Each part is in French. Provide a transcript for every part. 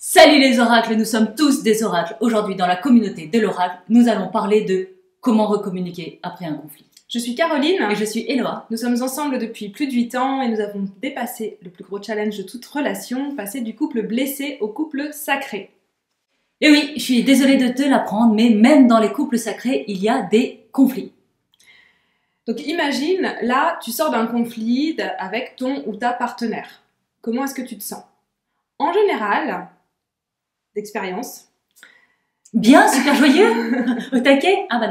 Salut les oracles, nous sommes tous des oracles. Aujourd'hui, dans la communauté de l'oracle, nous allons parler de comment recommuniquer après un conflit. Je suis Caroline. Et je suis Eloa. Nous sommes ensemble depuis plus de 8 ans et nous avons dépassé le plus gros challenge de toute relation, passer du couple blessé au couple sacré. Et oui, je suis désolée de te l'apprendre, mais même dans les couples sacrés, il y a des conflits. Donc imagine, là, tu sors d'un conflit avec ton ou ta partenaire. Comment est-ce que tu te sens? En général, d'expérience. Bien, super joyeux. Au taquet? Ah bah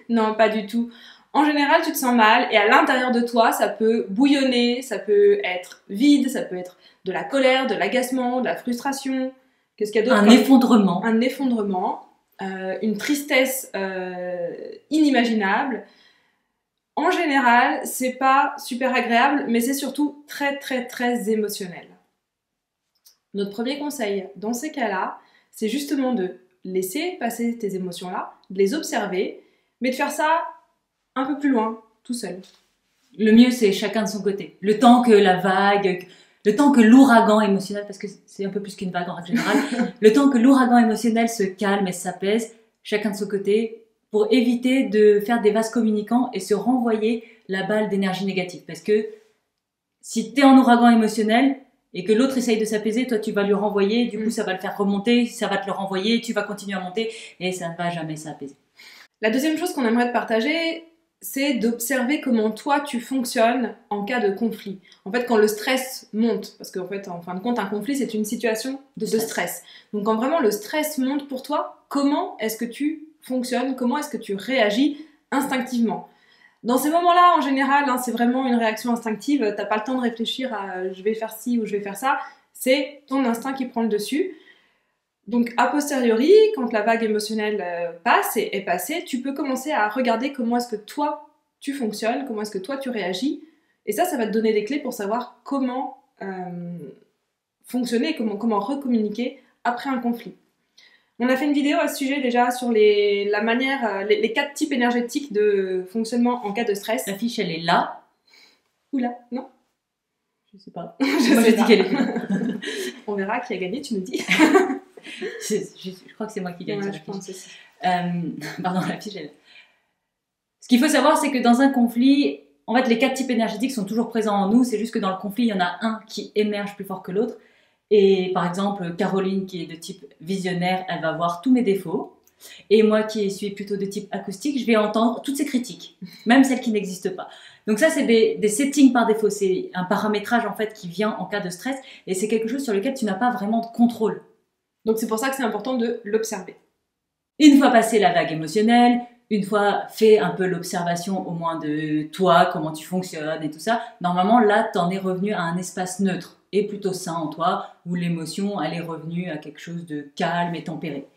non. Non, pas du tout. En général, tu te sens mal et à l'intérieur de toi, ça peut bouillonner, ça peut être vide, ça peut être de la colère, de l'agacement, de la frustration. Qu'est-ce qu'il y a d'autre? Un effondrement. Un effondrement, une tristesse inimaginable. En général, c'est pas super agréable, mais c'est surtout très très très émotionnel. Notre premier conseil dans ces cas-là, c'est justement de laisser passer tes émotions-là, de les observer, mais de faire ça un peu plus loin, tout seul. Le mieux, c'est chacun de son côté. Le temps que la vague, le temps que l'ouragan émotionnel, parce que c'est un peu plus qu'une vague en règle générale, le temps que l'ouragan émotionnel se calme et s'apaise, chacun de son côté, pour éviter de faire des vases communicants et se renvoyer la balle d'énergie négative. Parce que si tu es en ouragan émotionnel et que l'autre essaye de s'apaiser, toi tu vas lui renvoyer, du coup ça va le faire remonter, ça va te le renvoyer, tu vas continuer à monter et ça ne va jamais s'apaiser. La deuxième chose qu'on aimerait te partager, c'est d'observer comment toi tu fonctionnes en cas de conflit. En fait, quand le stress monte, parce qu'en fait, en fin de compte, un conflit c'est une situation de stress. Donc quand vraiment le stress monte pour toi, comment est-ce que tu fonctionnes, comment est-ce que tu réagis instinctivement? Dans ces moments-là, en général, hein, c'est vraiment une réaction instinctive, t'as pas le temps de réfléchir à je vais faire ci ou je vais faire ça, c'est ton instinct qui prend le dessus. Donc, a posteriori, quand la vague émotionnelle passe et est passée, tu peux commencer à regarder comment est-ce que toi, tu fonctionnes, comment est-ce que toi, tu réagis. Et ça va te donner des clés pour savoir comment fonctionner, comment recommuniquer après un conflit. On a fait une vidéo à ce sujet déjà sur la manière, les 4 types énergétiques de fonctionnement en cas de stress. La fiche, elle est là. Ou là, non? Je sais pas. Moi, je dis qu'elle est là. On verra qui a gagné, tu nous dis. Je crois que c'est moi qui gagne. Ouais, je pense aussi. Pardon, la fiche, elle est là. Ce qu'il faut savoir, c'est que dans un conflit, en fait, les 4 types énergétiques sont toujours présents en nous. C'est juste que dans le conflit, il y en a un qui émerge plus fort que l'autre. Et par exemple, Caroline, qui est de type visionnaire, elle va voir tous mes défauts. Et moi, qui suis plutôt de type acoustique, je vais entendre toutes ces critiques, même celles qui n'existent pas. Donc ça, c'est des settings par défaut. C'est un paramétrage, en fait, qui vient en cas de stress. Et c'est quelque chose sur lequel tu n'as pas vraiment de contrôle. Donc c'est pour ça que c'est important de l'observer. Une fois passé la vague émotionnelle, une fois fait un peu l'observation au moins de toi, comment tu fonctionnes et tout ça, normalement, là, t'en es revenu à un espace neutre et plutôt sain en toi, où l'émotion, elle est revenue à quelque chose de calme et tempéré.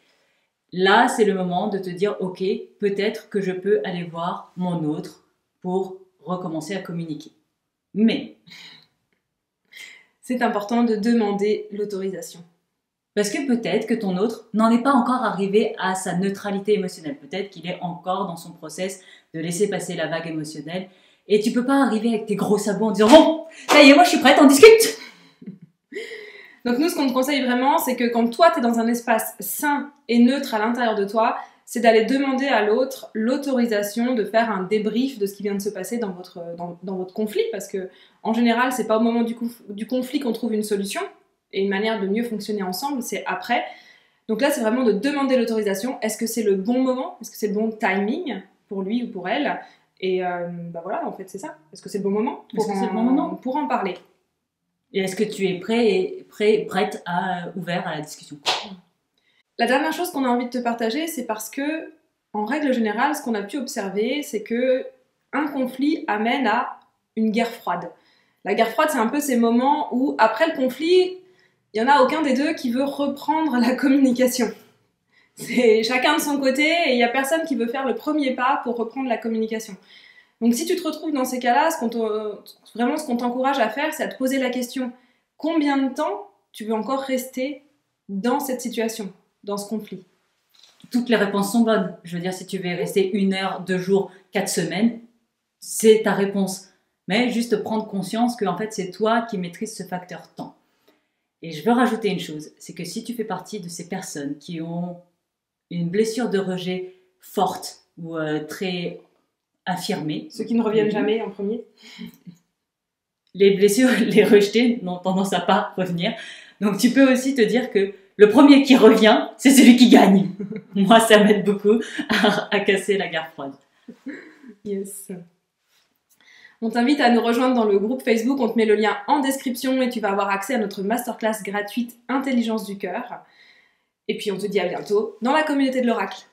Là, c'est le moment de te dire, ok, peut-être que je peux aller voir mon autre pour recommencer à communiquer. Mais c'est important de demander l'autorisation. Parce que peut-être que ton autre n'en est pas encore arrivé à sa neutralité émotionnelle. Peut-être qu'il est encore dans son process de laisser passer la vague émotionnelle. Et tu peux pas arriver avec tes gros sabots en disant « Bon, ça y est, moi je suis prête, on discute !» Donc nous, ce qu'on te conseille vraiment, c'est que quand toi, tu es dans un espace sain et neutre à l'intérieur de toi, c'est d'aller demander à l'autre l'autorisation de faire un débrief de ce qui vient de se passer dans votre conflit. Parce que en général, c'est pas au moment du conflit qu'on trouve une solution. Et une manière de mieux fonctionner ensemble, c'est après. Donc là, c'est vraiment de demander l'autorisation. Est-ce que c'est le bon moment? Est-ce que c'est le bon timing pour lui ou pour elle? Et voilà, en fait, c'est ça. Est-ce que c'est le bon moment pour en parler? Et est-ce que tu es prête ouvert à la discussion? La dernière chose qu'on a envie de te partager, c'est parce que, en règle générale, ce qu'on a pu observer, c'est que un conflit amène à une guerre froide. La guerre froide, c'est un peu ces moments où, après le conflit, il n'y en a aucun des deux qui veut reprendre la communication. C'est chacun de son côté et il n'y a personne qui veut faire le premier pas pour reprendre la communication. Donc si tu te retrouves dans ces cas-là, vraiment ce qu'on t'encourage à faire, c'est à te poser la question, combien de temps tu veux encore rester dans cette situation, dans ce conflit? Toutes les réponses sont bonnes. Je veux dire, si tu veux rester 1 heure, 2 jours, 4 semaines, c'est ta réponse. Mais juste prendre conscience que en fait, c'est toi qui maîtrises ce facteur temps. Et je veux rajouter une chose, c'est que si tu fais partie de ces personnes qui ont une blessure de rejet forte ou très affirmée, Ceux qui ne reviennent jamais en premier. Les blessures, les rejetés n'ont tendance à pas revenir. Donc tu peux aussi te dire que le premier qui revient, c'est celui qui gagne. Moi, ça m'aide beaucoup à casser la guerre froide. Yes. On t'invite à nous rejoindre dans le groupe Facebook, on te met le lien en description et tu vas avoir accès à notre masterclass gratuite Intelligence du cœur. Et puis on te dit à bientôt dans la communauté de l'Oracle.